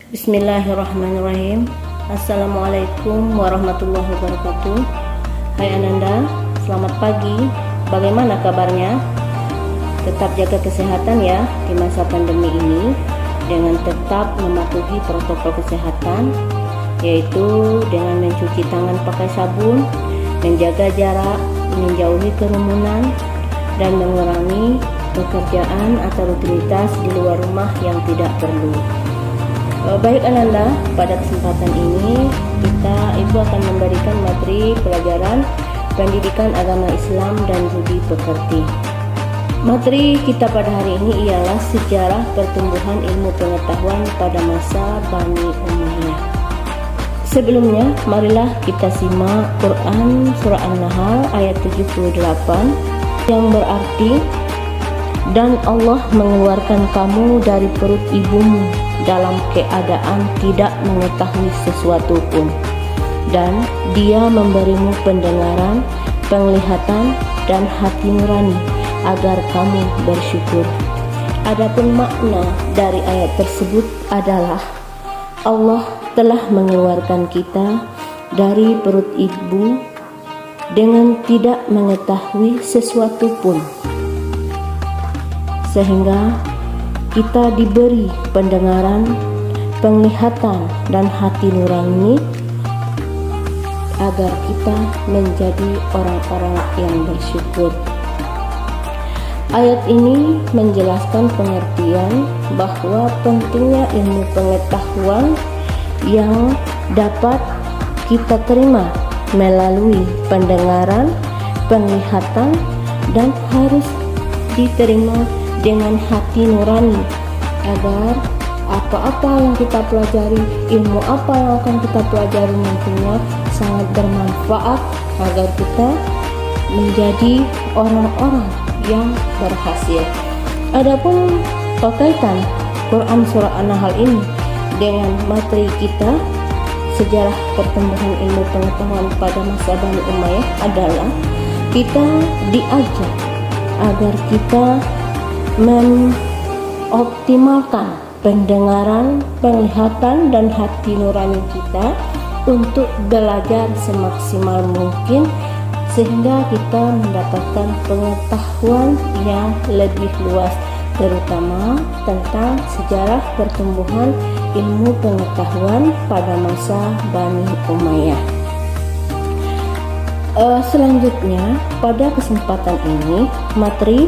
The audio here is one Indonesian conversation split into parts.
Bismillahirrahmanirrahim. Assalamualaikum warahmatullahi wabarakatuh. Hai Ananda, selamat pagi. Bagaimana kabarnya? Tetap jaga kesehatan ya di masa pandemi ini dengan tetap mematuhi protokol kesehatan, yaitu dengan mencuci tangan pakai sabun, menjaga jarak, menjauhi kerumunan, dan mengurangi pekerjaan atau rutinitas di luar rumah yang tidak perlu. Baik Ananda, pada kesempatan ini Ibu akan memberikan materi pelajaran pendidikan agama Islam dan budi pekerti. Materi kita pada hari ini ialah sejarah pertumbuhan ilmu pengetahuan pada masa Bani Umayyah. Sebelumnya, marilah kita simak Quran Surah An-Nahl ayat 78 yang berarti, dan Allah mengeluarkan kamu dari perut ibumu dalam keadaan tidak mengetahui sesuatu pun, dan Dia memberimu pendengaran, penglihatan, dan hati nurani agar kamu bersyukur. Adapun makna dari ayat tersebut adalah Allah telah mengeluarkan kita dari perut ibu dengan tidak mengetahui sesuatu pun, sehingga kita diberi pendengaran, penglihatan, dan hati nurani agar kita menjadi orang-orang yang bersyukur. Ayat ini menjelaskan pengertian bahwa pentingnya ilmu pengetahuan yang dapat kita terima melalui pendengaran, penglihatan, dan harus diterima dengan hati nurani agar apa-apa yang kita pelajari, ilmu apa yang akan kita pelajari nantinya sangat bermanfaat agar kita menjadi orang-orang yang berhasil. Adapun kaitan Quran Surah An-Nahl ini dengan materi kita sejarah pertumbuhan ilmu pengetahuan pada masa Bani Umayyah adalah kita diajar agar kita mengoptimalkan pendengaran, penglihatan, dan hati nurani kita untuk belajar semaksimal mungkin sehingga kita mendapatkan pengetahuan yang lebih luas, terutama tentang sejarah pertumbuhan ilmu pengetahuan pada masa Bani Umayyah. Selanjutnya, pada kesempatan ini materi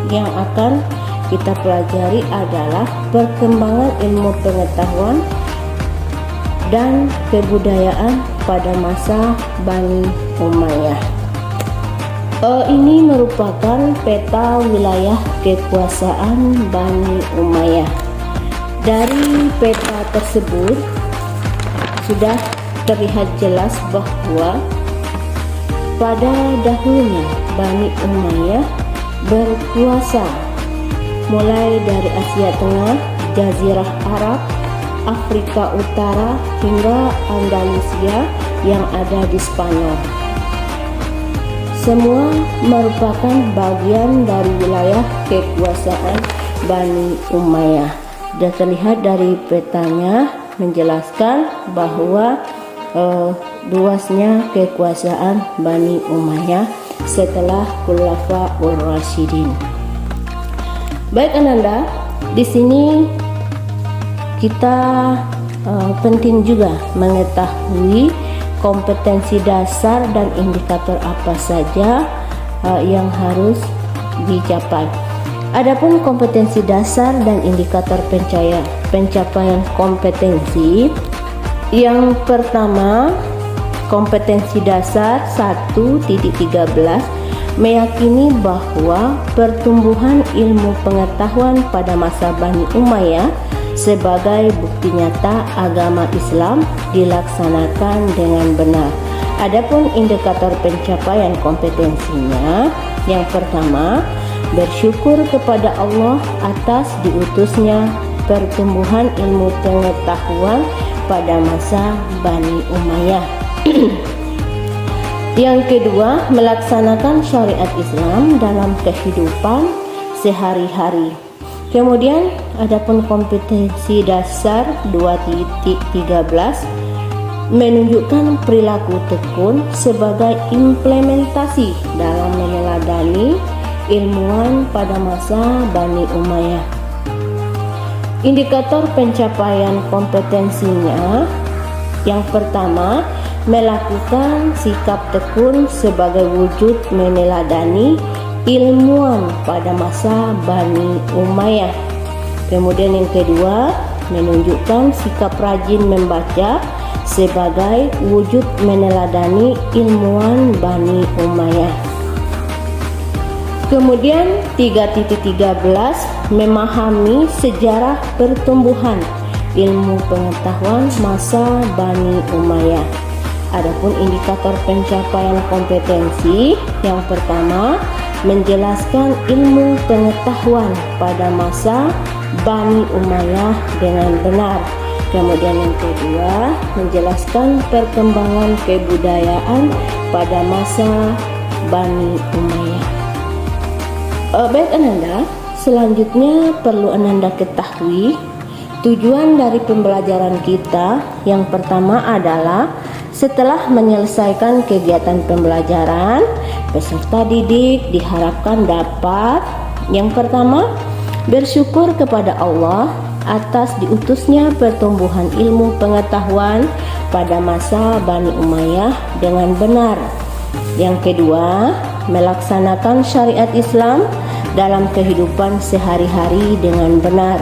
yang akan kita pelajari adalah perkembangan ilmu pengetahuan dan kebudayaan pada masa Bani Umayyah. Ini merupakan peta wilayah kekuasaan Bani Umayyah. Dari peta tersebut sudah terlihat jelas bahwa pada dahulunya Bani Umayyah berkuasa mulai dari Asia Tengah, Jazirah Arab, Afrika Utara, hingga Andalusia yang ada di Spanyol. Semua merupakan bagian dari wilayah kekuasaan Bani Umayyah. Dan terlihat dari petanya menjelaskan bahwa luasnya kekuasaan Bani Umayyah setelah Khulafaur Rasyidin. Baik Ananda, di sini kita penting juga mengetahui kompetensi dasar dan indikator apa saja yang harus dicapai. Adapun kompetensi dasar dan indikator pencapaian kompetensi, yang pertama, kompetensi dasar 1.13 meyakini bahwa pertumbuhan ilmu pengetahuan pada masa Bani Umayyah sebagai bukti nyata agama Islam dilaksanakan dengan benar. Adapun indikator pencapaian kompetensinya, yang pertama, bersyukur kepada Allah atas diutusnya pertumbuhan ilmu pengetahuan pada masa Bani Umayyah. Yang kedua, melaksanakan syariat Islam dalam kehidupan sehari-hari. Kemudian adapun kompetensi dasar 2.13 menunjukkan perilaku tekun sebagai implementasi dalam meneladani ilmuwan pada masa Bani Umayyah. Indikator pencapaian kompetensinya yang pertama, melakukan sikap tekun sebagai wujud meneladani ilmuwan pada masa Bani Umayyah. Kemudian yang kedua, menunjukkan sikap rajin membaca sebagai wujud meneladani ilmuwan Bani Umayyah. Kemudian 3.13 memahami sejarah pertumbuhan ilmu pengetahuan masa Bani Umayyah. Adapun indikator pencapaian kompetensi yang pertama, menjelaskan ilmu pengetahuan pada masa Bani Umayyah dengan benar. Kemudian yang kedua, menjelaskan perkembangan kebudayaan pada masa Bani Umayyah. Baik Ananda, selanjutnya perlu Ananda ketahui tujuan dari pembelajaran kita. Yang pertama adalah setelah menyelesaikan kegiatan pembelajaran, peserta didik diharapkan dapat yang pertama, bersyukur kepada Allah atas diutusnya pertumbuhan ilmu pengetahuan pada masa Bani Umayyah dengan benar. Yang kedua, melaksanakan syariat Islam dalam kehidupan sehari-hari dengan benar.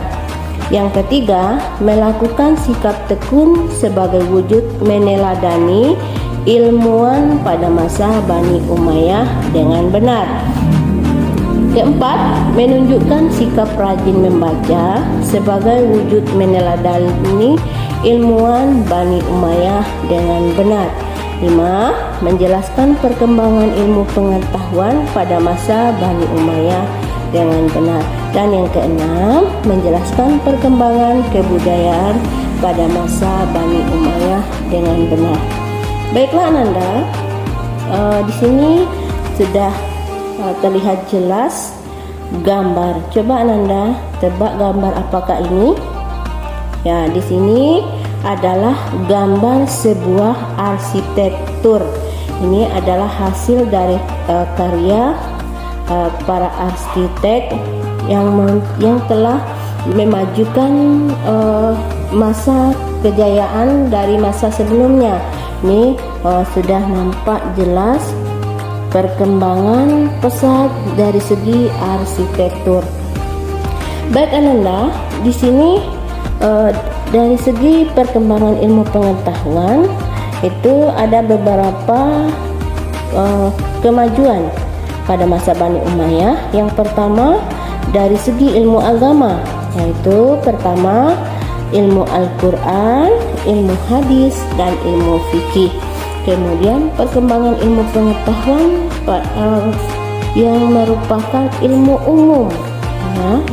Yang ketiga, melakukan sikap tekun sebagai wujud meneladani ilmuwan pada masa Bani Umayyah dengan benar. Keempat, menunjukkan sikap rajin membaca sebagai wujud meneladani ilmuwan Bani Umayyah dengan benar. 5. Menjelaskan perkembangan ilmu pengetahuan pada masa Bani Umayyah dengan benar. Dan yang keenam, menjelaskan perkembangan kebudayaan pada masa Bani Umayyah dengan benar. Baiklah Ananda, di sini sudah terlihat jelas gambar. Coba Ananda tebak gambar apakah ini? Ya, di sini adalah gambar sebuah arsitektur. Ini adalah hasil dari karya para arsitek yang telah memajukan masa kejayaan dari masa sebelumnya. Ini sudah nampak jelas perkembangan pesat dari segi arsitektur. Baik Ananda, di sini dari segi perkembangan ilmu pengetahuan itu ada beberapa kemajuan pada masa Bani Umayyah. Yang pertama, dari segi ilmu agama, yaitu pertama ilmu Al-Quran, ilmu hadis, dan ilmu fikih. Kemudian perkembangan ilmu pengetahuan yang merupakan ilmu umum,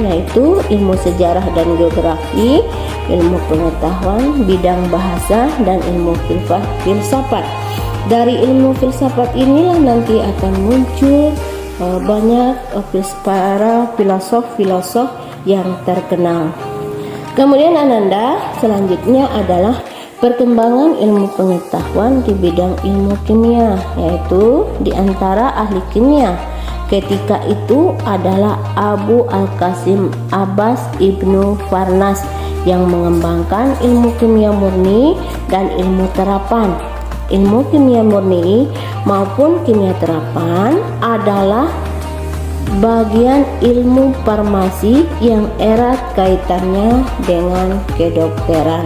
yaitu ilmu sejarah dan geografi, ilmu pengetahuan bidang bahasa, dan ilmu filsafat. Dari ilmu filsafat inilah nanti akan muncul banyak para filosof yang terkenal. Kemudian Ananda, selanjutnya adalah perkembangan ilmu pengetahuan di bidang ilmu kimia, yaitu di antara ahli kimia ketika itu adalah Abu Al-Qasim Abbas Ibnu Farnas yang mengembangkan ilmu kimia murni dan ilmu terapan. Ilmu kimia murni maupun kimia terapan adalah bagian ilmu farmasi yang erat kaitannya dengan kedokteran.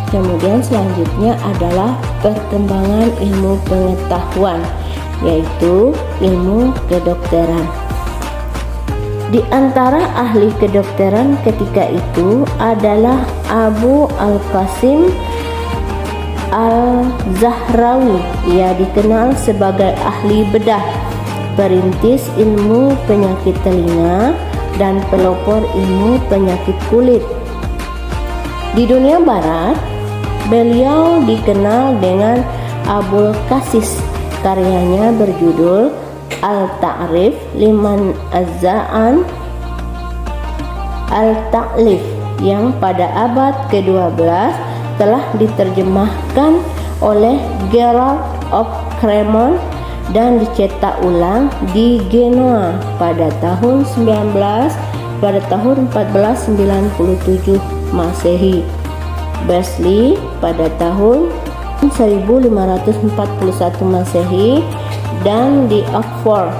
Kemudian selanjutnya adalah perkembangan ilmu pengetahuan, yaitu ilmu kedokteran. Di antara ahli kedokteran ketika itu adalah Abu Al-Qasim Al-Zahrawi. Ia dikenal sebagai ahli bedah, perintis ilmu penyakit telinga, dan pelopor ilmu penyakit kulit. Di dunia barat, beliau dikenal dengan Abul Qasis. Karyanya berjudul Al-Ta'rif Liman Azza'an Al-Ta'lif yang pada abad ke-12 telah diterjemahkan oleh Gerald of Cremon dan dicetak ulang di Genoa pada tahun 1497 Masehi. Besley pada tahun 1541 Masehi dan di Oxford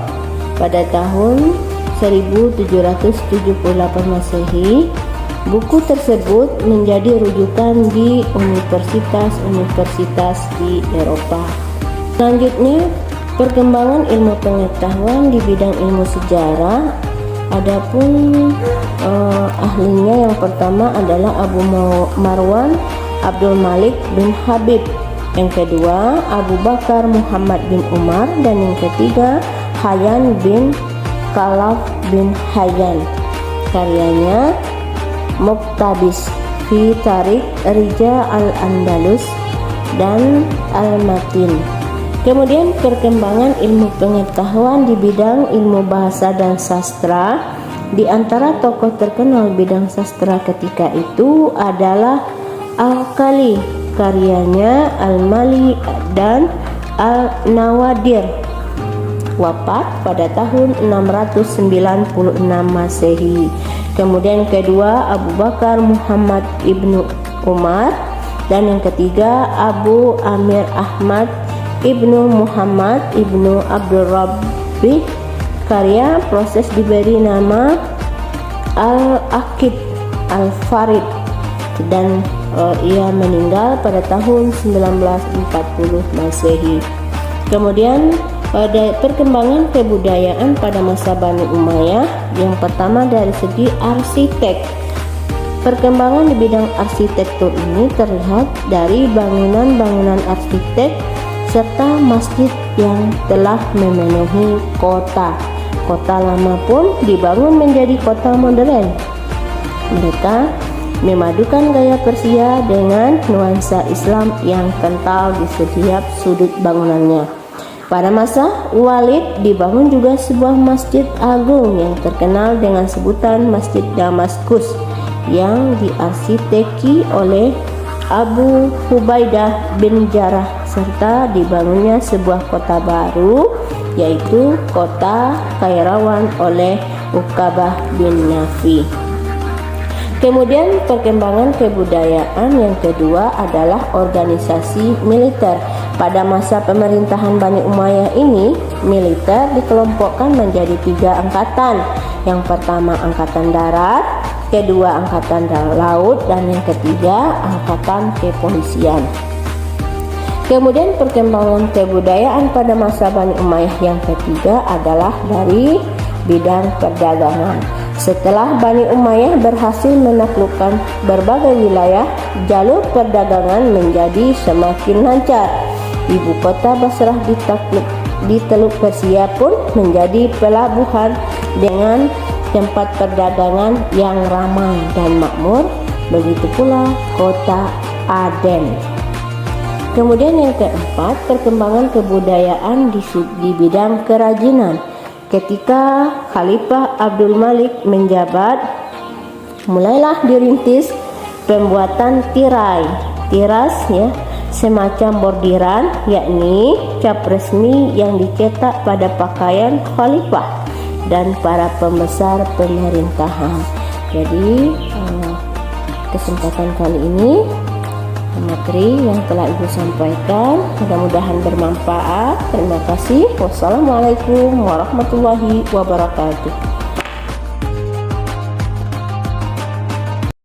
pada tahun 1778 Masehi. Buku tersebut menjadi rujukan di universitas-universitas di Eropa. Selanjutnya, perkembangan ilmu pengetahuan di bidang ilmu sejarah. Adapun ahlinya yang pertama adalah Abu Marwan Abdul Malik bin Habib, yang kedua Abu Bakar Muhammad bin Umar, dan yang ketiga Hayyan bin Khalaf bin Hayyan. Karyanya Muqtabis fi Tarikh Rija al-Andalus dan Al-Matin. Kemudian perkembangan ilmu pengetahuan di bidang ilmu bahasa dan sastra. Di antara tokoh terkenal bidang sastra ketika itu adalah Al-Kali, karyanya Al-Mali dan Al-Nawadir, wafat pada tahun 696 Masehi. Kemudian kedua Abu Bakar Muhammad ibnu Umar, dan yang ketiga Abu Amir Ahmad Ibnu Muhammad Ibnu Abdul Rabbi, karya proses diberi nama Al-Aqid Al-Farid, dan ia meninggal pada tahun 1940 Masehi. Kemudian pada perkembangan kebudayaan pada masa Bani Umayyah, yang pertama dari segi arsitek. Perkembangan di bidang arsitektur ini terlihat dari bangunan-bangunan arsitek serta masjid yang telah memenuhi kota. Kota lama pun dibangun menjadi kota modern. Mereka memadukan gaya Persia dengan nuansa Islam yang kental di setiap sudut bangunannya. Pada masa Walid dibangun juga sebuah masjid agung yang terkenal dengan sebutan Masjid Damaskus, yang diarsiteki oleh Abu Hubaidah bin Jarrah, serta dibangunnya sebuah kota baru, yaitu kota Kairawan oleh Uqabah bin Nafi. Kemudian perkembangan kebudayaan yang kedua adalah organisasi militer. Pada masa pemerintahan Bani Umayyah ini, militer dikelompokkan menjadi 3 angkatan. Yang pertama angkatan darat, kedua angkatan laut, dan yang ketiga angkatan kepolisian. Kemudian perkembangan kebudayaan pada masa Bani Umayyah yang ketiga adalah dari bidang perdagangan. Setelah Bani Umayyah berhasil menaklukkan berbagai wilayah, jalur perdagangan menjadi semakin lancar. Ibu kota Basrah di Teluk Persia pun menjadi pelabuhan dengan tempat perdagangan yang ramai dan makmur, begitu pula kota Aden. Kemudian yang keempat, perkembangan kebudayaan di bidang kerajinan. Ketika Khalifah Abdul Malik menjabat, mulailah dirintis pembuatan tiras ya, semacam bordiran, yakni cap resmi yang dicetak pada pakaian khalifah dan para pembesar pemerintahan. Jadi kesempatan kali ini materi yang telah Ibu sampaikan mudah-mudahan bermanfaat. Terima kasih. Wassalamualaikum warahmatullahi wabarakatuh.